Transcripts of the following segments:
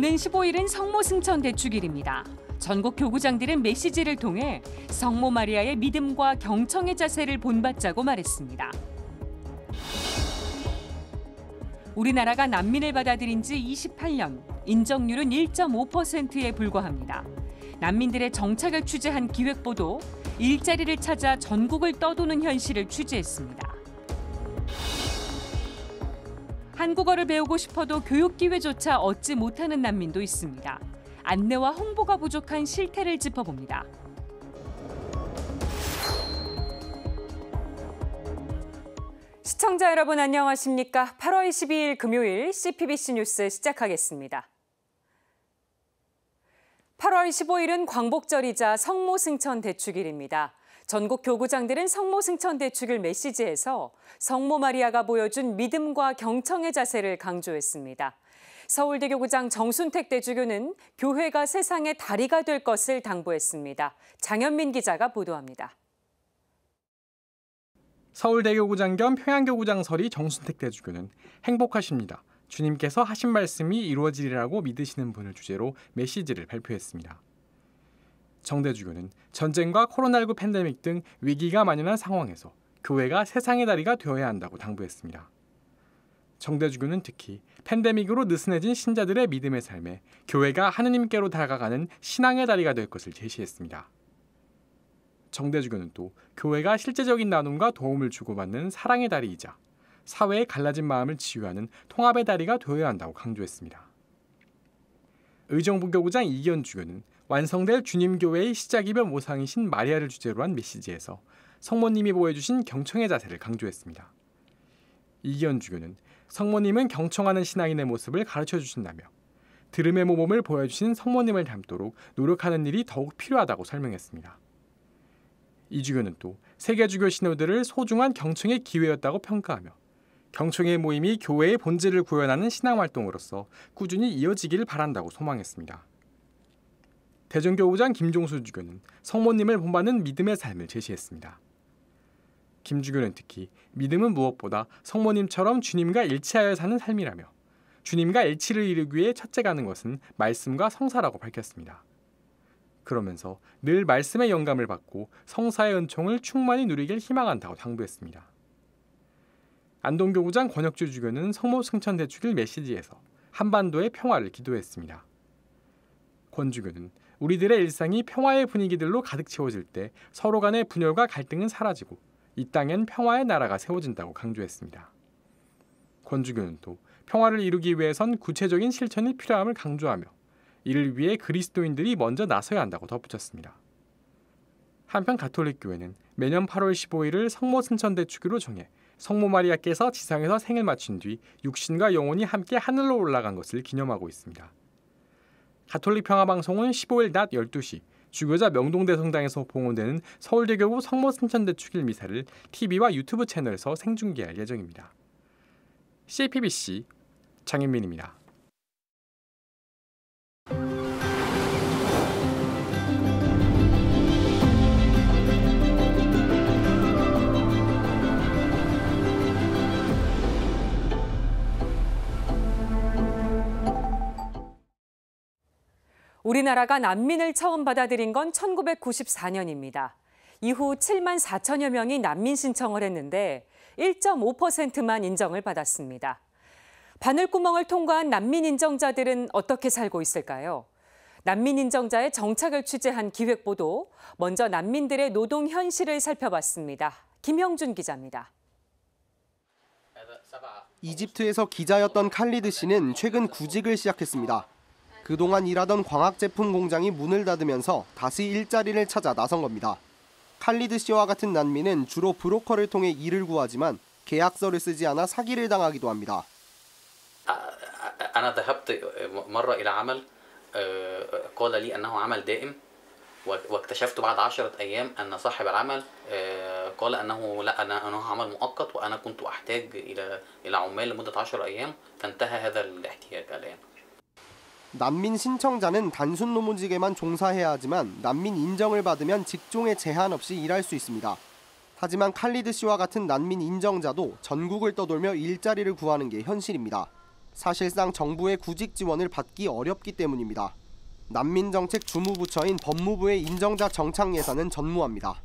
오는 15일은 성모 승천 대축일입니다. 전국 교구장들은 메시지를 통해 성모 마리아의 믿음과 경청의 자세를 본받자고 말했습니다. 우리나라가 난민을 받아들인 지 28년, 인정률은 1.5%에 불과합니다. 난민들의 정착을 취재한 기획보도 일자리를 찾아 전국을 떠도는 현실을 취재했습니다. 한국어를 배우고 싶어도 교육 기회조차 얻지 못하는 난민도 있습니다. 안내와 홍보가 부족한 실태를 짚어봅니다. 시청자 여러분 안녕하십니까? 8월 12일 금요일 CPBC 뉴스 시작하겠습니다. 8월 15일은 광복절이자 성모승천 대축일입니다. 전국 교구장들은 성모승천 대축일 메시지에서 성모 마리아가 보여준 믿음과 경청의 자세를 강조했습니다. 서울대 교구장 정순택 대주교는 교회가 세상의 다리가 될 것을 당부했습니다. 장현민 기자가 보도합니다. 서울대 교구장 겸 평양교구장 설이 정순택 대주교는 행복하십니다. 주님께서 하신 말씀이 이루어지리라고 믿으시는 분을 주제로 메시지를 발표했습니다. 정 대주교는 전쟁과 코로나19 팬데믹 등 위기가 만연한 상황에서 교회가 세상의 다리가 되어야 한다고 당부했습니다. 정 대주교는 특히 팬데믹으로 느슨해진 신자들의 믿음의 삶에 교회가 하느님께로 다가가는 신앙의 다리가 될 것을 제시했습니다. 정 대주교는 또 교회가 실제적인 나눔과 도움을 주고받는 사랑의 다리이자 사회의 갈라진 마음을 치유하는 통합의 다리가 되어야 한다고 강조했습니다. 의정부교구장 이기현 주교는 완성될 주님교회의 시작이며 모상이신 마리아를 주제로 한 메시지에서 성모님이 보여주신 경청의 자세를 강조했습니다. 이기현 주교는 성모님은 경청하는 신앙인의 모습을 가르쳐 주신다며 들음의 모범을 보여주신 성모님을 닮도록 노력하는 일이 더욱 필요하다고 설명했습니다. 이 주교는 또 세계주교 신호들을 소중한 경청의 기회였다고 평가하며 경청의 모임이 교회의 본질을 구현하는 신앙활동으로서 꾸준히 이어지기를 바란다고 소망했습니다. 대전교구장 김종수 주교는 성모님을 본받는 믿음의 삶을 제시했습니다. 김 주교는 특히 믿음은 무엇보다 성모님처럼 주님과 일치하여 사는 삶이라며 주님과 일치를 이루기 위해 첫째 가는 것은 말씀과 성사라고 밝혔습니다. 그러면서 늘 말씀의 영감을 받고 성사의 은총을 충만히 누리길 희망한다고 당부했습니다. 안동교구장 권혁주 주교는 성모 승천 대축일 메시지에서 한반도의 평화를 기도했습니다. 권 주교는 우리들의 일상이 평화의 분위기들로 가득 채워질 때 서로 간의 분열과 갈등은 사라지고 이 땅엔 평화의 나라가 세워진다고 강조했습니다. 권 주교는 또 평화를 이루기 위해선 구체적인 실천이 필요함을 강조하며 이를 위해 그리스도인들이 먼저 나서야 한다고 덧붙였습니다. 한편 가톨릭교회는 매년 8월 15일을 성모 승천 대축일로 정해 성모 마리아께서 지상에서 생을 마친 뒤 육신과 영혼이 함께 하늘로 올라간 것을 기념하고 있습니다. 가톨릭 평화방송은 15일 낮 12시 주교자 명동대성당에서 봉헌되는 서울대교구 성모 승천 대축일 미사를 TV와 유튜브 채널에서 생중계할 예정입니다. CPBC 장현민입니다. 우리나라가 난민을 처음 받아들인 건 1994년입니다. 이후 7만 4천여 명이 난민 신청을 했는데 1.5%만 인정을 받았습니다. 바늘구멍을 통과한 난민 인정자들은 어떻게 살고 있을까요? 난민 인정자의 정착을 취재한 기획보도, 먼저 난민들의 노동 현실을 살펴봤습니다. 김형준 기자입니다. 이집트에서 기자였던 칼리드 씨는 최근 구직을 시작했습니다. 그동안 일하던 광학 제품 공장이 문을 닫으면서 다시 일자리를 찾아 나선 겁니다. 칼리드 씨와 같은 난민은 주로 브로커를 통해 일을 구하지만 계약서를 쓰지 않아 사기를 당하기도 합니다. أنا ذهبت مرة إلى عمل قال لي أنه عمل دائم واكتشفت بعد 10 أيام أن صاحب العمل قال أنه لا أنه عمل مؤقت وأنا كنت أحتاج إلى عمال لمدة 10 أيام فانتهى هذا الاحتياج الآن. 난민 신청자는 단순 노무직에만 종사해야 하지만 난민 인정을 받으면 직종에 제한 없이 일할 수 있습니다. 하지만 칼리드 씨와 같은 난민 인정자도 전국을 떠돌며 일자리를 구하는 게 현실입니다. 사실상 정부의 구직 지원을 받기 어렵기 때문입니다. 난민정책 주무부처인 법무부의 인정자 정착 예산은 전무합니다.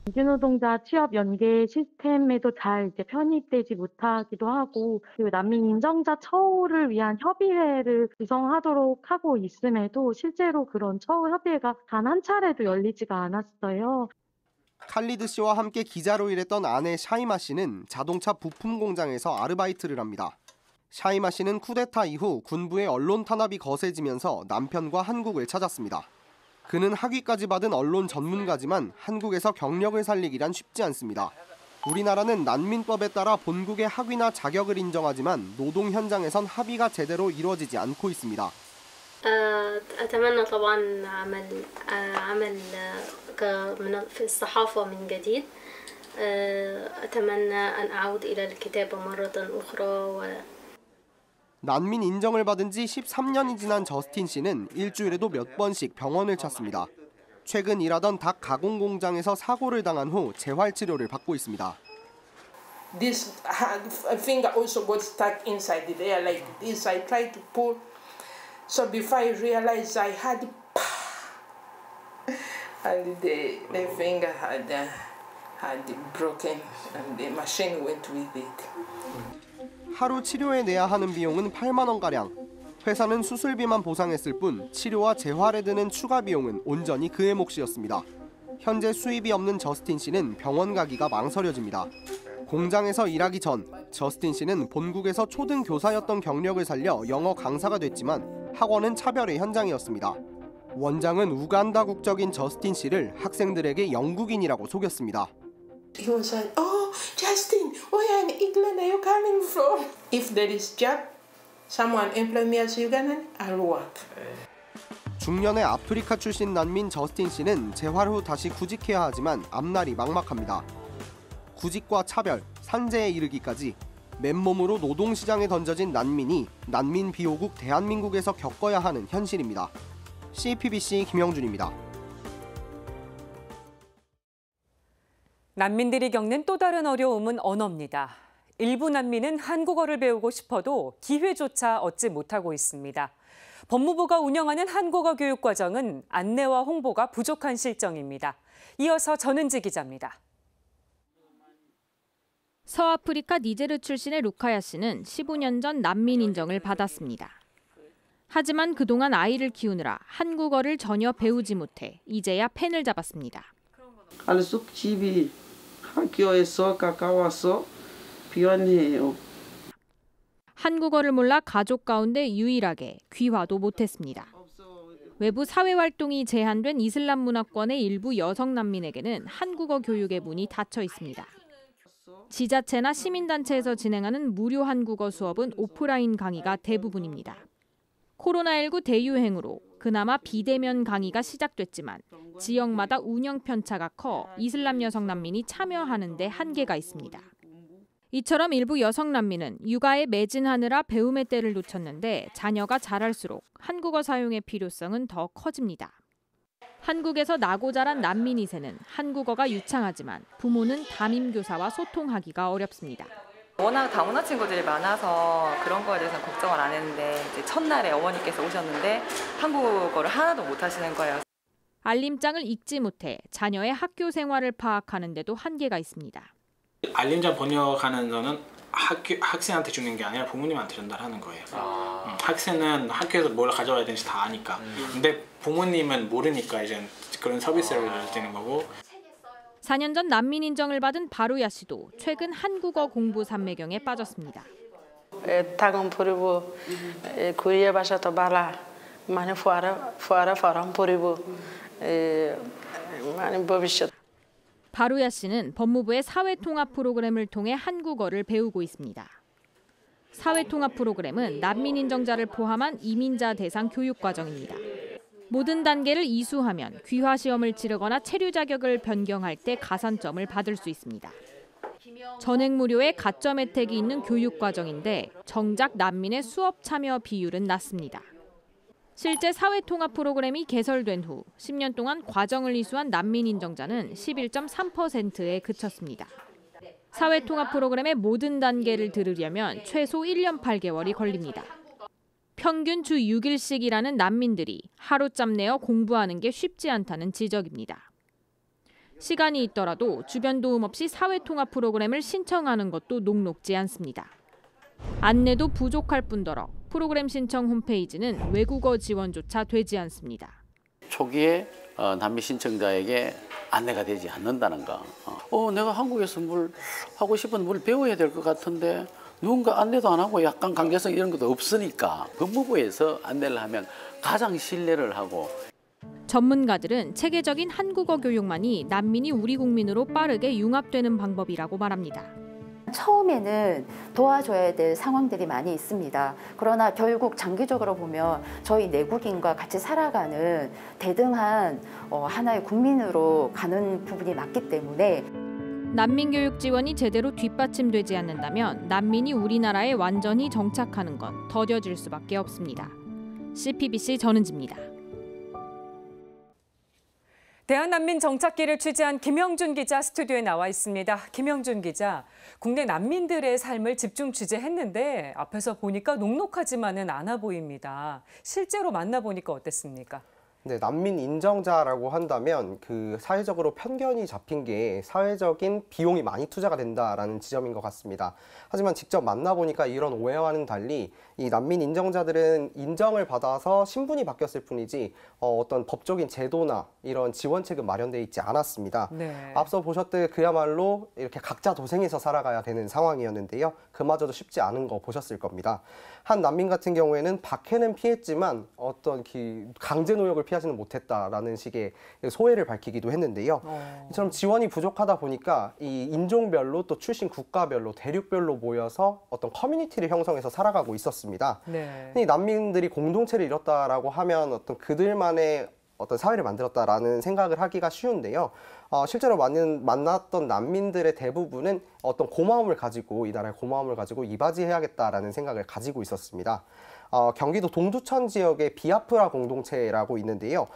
이주노동자 취업 연계 시스템에도 잘 편입되지 못하기도 하고, 그리고 난민 인정자 처우를 위한 협의회를 구성하도록 하고 있음에도 실제로 그런 처우 협의회가 단 한 차례도 열리지가 않았어요. 칼리드 씨와 함께 기자로 일했던 아내 샤이마 씨는 자동차 부품 공장에서 아르바이트를 합니다. 샤이마 씨는 쿠데타 이후 군부의 언론 탄압이 거세지면서 남편과 한국을 찾았습니다. 그는 학위까지 받은 언론 전문가지만 한국에서 경력을 살리기란 쉽지 않습니다. 우리나라는 난민법에 따라 본국의 학위나 자격을 인정하지만 노동 현장에선 합의가 제대로 이루어지지 않고 있습니다. أتمنى طبعا عمل في الصحافة من جديد. أتمنى أن أعود إلى الكتابة مرة أخرى. 난민 인정을 받은 지 13년이 지난 저스틴 씨는 일주일에도 몇 번씩 병원을 찾습니다. 최근 일하던 닭 가공 공장에서 사고를 당한 후 재활 치료를 받고 있습니다. This finger also got stuck inside there like this. I tried to pull. So before I realized I had, and the finger had broken, and the machine went with it. 하루 치료에 내야 하는 비용은 8만 원가량. 회사는 수술비만 보상했을 뿐 치료와 재활에 드는 추가 비용은 온전히 그의 몫이었습니다. 현재 수입이 없는 저스틴 씨는 병원 가기가 망설여집니다. 공장에서 일하기 전 저스틴 씨는 본국에서 초등 교사였던 경력을 살려 영어 강사가 됐지만 학원은 차별의 현장이었습니다. 원장은 우간다 국적인 저스틴 씨를 학생들에게 영국인이라고 속였습니다. He was like, "Oh, Justin, where in England are you coming from? If there is job, someone employ me as Ugandan, I'll work." 중년의 아프리카 출신 난민 저스틴 씨는 재활 후 다시 구직해야 하지만 앞날이 막막합니다. 구직과 차별, 산재에 이르기까지 맨몸으로 노동시장에 던져진 난민이 난민 비호국 대한민국에서 겪어야 하는 현실입니다. CPBC 김영준입니다. 난민들이 겪는 또 다른 어려움은 언어입니다. 일부 난민은 한국어를 배우고 싶어도 기회조차 얻지 못하고 있습니다. 법무부가 운영하는 한국어 교육 과정은 안내와 홍보가 부족한 실정입니다. 이어서 전은지 기자입니다. 서아프리카 니제르 출신의 루카야 씨는 15년 전 난민 인정을 받았습니다. 하지만 그동안 아이를 키우느라 한국어를 전혀 배우지 못해 이제야 펜을 잡았습니다. 알쑥 집이 학교에서 가까워서 편해요. 한국어를 몰라 가족 가운데 유일하게 귀화도 못했습니다. 외부 사회활동이 제한된 이슬람 문화권의 일부 여성 난민에게는 한국어 교육의 문이 닫혀 있습니다. 지자체나 시민단체에서 진행하는 무료 한국어 수업은 오프라인 강의가 대부분입니다. 코로나19 대유행으로 그나마 비대면 강의가 시작됐지만 지역마다 운영 편차가 커 이슬람 여성 난민이 참여하는 데 한계가 있습니다. 이처럼 일부 여성 난민은 육아에 매진하느라 배움의 때를 놓쳤는데 자녀가 자랄수록 한국어 사용의 필요성은 더 커집니다. 한국에서 나고 자란 난민 2세는 한국어가 유창하지만 부모는 담임교사와 소통하기가 어렵습니다. 워낙 다문화 친구들이 많아서 그런 거에 대해서는 걱정을 안 했는데 이제 첫날에 어머니께서 오셨는데 한국어를 하나도 못 하시는 거예요. 알림장을 읽지 못해 자녀의 학교 생활을 파악하는 데도 한계가 있습니다. 알림장 번역하는 거는 학생한테 주는 게 아니라 부모님한테 전달하는 거예요. 학생은 학교에서 뭘 가져와야 되는지 다 아니까. 근데 부모님은 모르니까 이제 그런 서비스를 드리는 거고. 4년 전 난민 인정을 받은 바루야 씨도 최근 한국어 공부 산매경에 빠졌습니다. 타건 부르고 코리아 바샤도 발라 많이 포아라 부르고 많이 버비셔. 바루야 씨는 법무부의 사회통합 프로그램을 통해 한국어를 배우고 있습니다. 사회통합 프로그램은 난민 인정자를 포함한 이민자 대상 교육 과정입니다. 모든 단계를 이수하면 귀화 시험을 치르거나 체류 자격을 변경할 때 가산점을 받을 수 있습니다. 전액 무료의 가점 혜택이 있는 교육 과정인데 정작 난민의 수업 참여 비율은 낮습니다. 실제 사회통합 프로그램이 개설된 후 10년 동안 과정을 이수한 난민 인정자는 11.3%에 그쳤습니다. 사회통합 프로그램의 모든 단계를 들으려면 최소 1년 8개월이 걸립니다. 평균 주 6일씩 일하는 난민들이 하루짬 내어 공부하는 게 쉽지 않다는 지적입니다. 시간이 있더라도 주변 도움 없이 사회통합 프로그램을 신청하는 것도 녹록지 않습니다. 안내도 부족할 뿐더러 프로그램 신청 홈페이지는 외국어 지원조차 되지 않습니다. 초기에 난민 신청자에게 안내가 되지 않는다는 거. 내가 한국에서 뭘 하고 싶은 뭘 배워야 될 것 같은데 누군가 안내도 안 하고 약간 강제성 이런 것도 없으니까 법무부에서 안내를 하면 가장 신뢰를 하고. 전문가들은 체계적인 한국어 교육만이 난민이 우리 국민으로 빠르게 융합되는 방법이라고 말합니다. 처음에는 도와줘야 될 상황들이 많이 있습니다. 그러나 결국 장기적으로 보면 저희 내국인과 같이 살아가는 대등한 하나의 국민으로 가는 부분이 맞기 때문에 난민 교육 지원이 제대로 뒷받침되지 않는다면 난민이 우리나라에 완전히 정착하는 건 더뎌질 수밖에 없습니다. CPBC 전은지입니다. 대한난민 정착기를 취재한 김영준 기자 스튜디오에 나와 있습니다. 김영준 기자, 국내 난민들의 삶을 집중 취재했는데 앞에서 보니까 녹록하지만은 않아 보입니다. 실제로 만나보니까 어땠습니까? 네, 난민 인정자라고 한다면 그 사회적으로 편견이 잡힌 게 사회적인 비용이 많이 투자가 된다라는 지점인 것 같습니다. 하지만 직접 만나보니까 이런 오해와는 달리 이 난민 인정자들은 인정을 받아서 신분이 바뀌었을 뿐이지 어떤 법적인 제도나 이런 지원책은 마련되어 있지 않았습니다. 네. 앞서 보셨듯 그야말로 이렇게 각자 도생해서 살아가야 되는 상황이었는데요. 그마저도 쉽지 않은 거 보셨을 겁니다. 한 난민 같은 경우에는 박해는 피했지만 어떤 강제 노역을 피하지는 못했다라는 식의 소회를 밝히기도 했는데요. 이처럼 지원이 부족하다 보니까 이 인종별로 또 출신 국가별로 대륙별로 모여서 어떤 커뮤니티를 형성해서 살아가고 있었습니다. 네. 이 난민들이 공동체를 이뤘다라고 하면 어떤 그들만의 어떤 사회를 만들었다라는 생각을 하기가 쉬운데요. 실제로 만났던 난민들의 대부분은 어떤 고마움을 가지고 이 나라의 고마움을 가지고 이바지해야겠다라는 생각을 가지고 있었습니다. 경기도 동두천 지역의 비아프라 공동체라고 있는데요.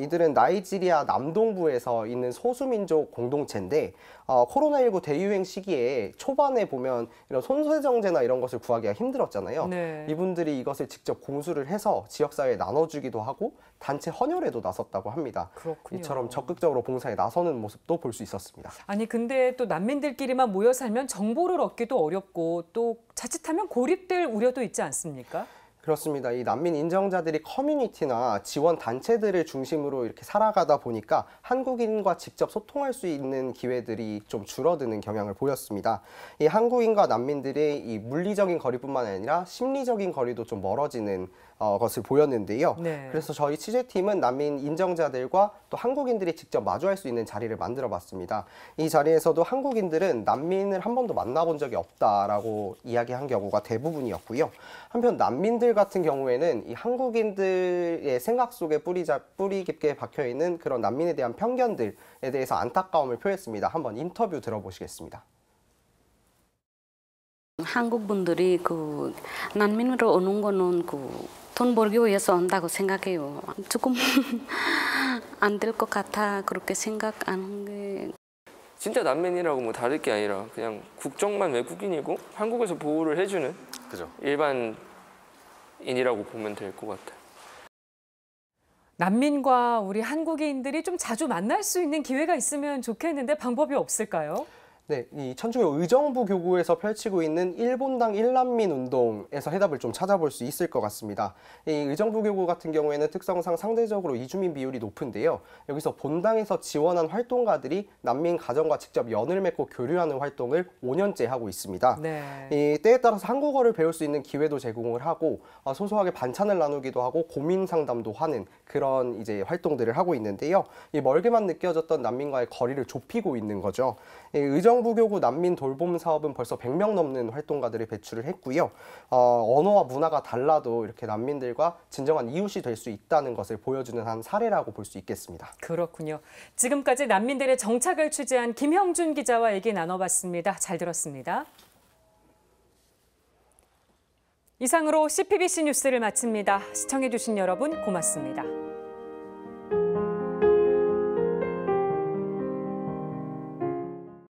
이들은 나이지리아 남동부에서 있는 소수민족 공동체인데 코로나19 대유행 시기에 초반에 보면 이런 손세정제나 이런 것을 구하기가 힘들었잖아요. 네. 이분들이 이것을 직접 공수를 해서 지역사회에 나눠주기도 하고 단체 헌혈에도 나섰다고 합니다. 그렇군요. 이처럼 적극적으로 봉사에 나서는 모습도 볼 수 있었습니다. 아니 근데 또 난민들끼리만 모여 살면 정보를 얻기도 어렵고 또 자칫하면 고립될 우려도 있지 않습니까? 그렇습니다. 이 난민 인정자들이 커뮤니티나 지원 단체들을 중심으로 이렇게 살아가다 보니까 한국인과 직접 소통할 수 있는 기회들이 좀 줄어드는 경향을 보였습니다. 이 한국인과 난민들의 이 물리적인 거리뿐만 아니라 심리적인 거리도 좀 멀어지는 것을 보였는데요. 네. 그래서 저희 취재팀은 난민 인정자들과 또 한국인들이 직접 마주할 수 있는 자리를 만들어 봤습니다. 이 자리에서도 한국인들은 난민을 한 번도 만나본 적이 없다라고 이야기한 경우가 대부분이었고요. 한편 난민들 같은 경우에는 이 한국인들의 생각 속에 뿌리 깊게 박혀 있는 그런 난민에 대한 편견들에 대해서 안타까움을 표했습니다. 한번 인터뷰 들어보시겠습니다. 한국 분들이 난민으로 오는 거는 돈 벌기 위해서 온다고 생각해요. 조금 안 될 것 같아 그렇게 생각하는 게. 진짜 난민이라고 뭐 다를 게 아니라 그냥 국적만 외국인이고 한국에서 보호를 해주는 그죠. 일반인이라고 보면 될 것 같아요. 난민과 우리 한국인들이 좀 자주 만날 수 있는 기회가 있으면 좋겠는데 방법이 없을까요? 네, 이 천주교 의정부 교구에서 펼치고 있는 일본당 1난민 운동에서 해답을 좀 찾아볼 수 있을 것 같습니다. 이 의정부 교구 같은 경우에는 특성상 상대적으로 이주민 비율이 높은데요. 여기서 본당에서 지원한 활동가들이 난민 가정과 직접 연을 맺고 교류하는 활동을 5년째 하고 있습니다. 네. 이 때에 따라서 한국어를 배울 수 있는 기회도 제공을 하고 소소하게 반찬을 나누기도 하고 고민 상담도 하는 그런 이제 활동들을 하고 있는데요. 이 멀게만 느껴졌던 난민과의 거리를 좁히고 있는 거죠. 의정부교구 난민 돌봄 사업은 벌써 100명 넘는 활동가들을 배출을 했고요. 언어와 문화가 달라도 이렇게 난민들과 진정한 이웃이 될 수 있다는 것을 보여주는 한 사례라고 볼 수 있겠습니다. 그렇군요. 지금까지 난민들의 정착을 취재한 김형준 기자와 얘기 나눠봤습니다. 잘 들었습니다. 이상으로 CPBC 뉴스를 마칩니다. 시청해주신 여러분 고맙습니다.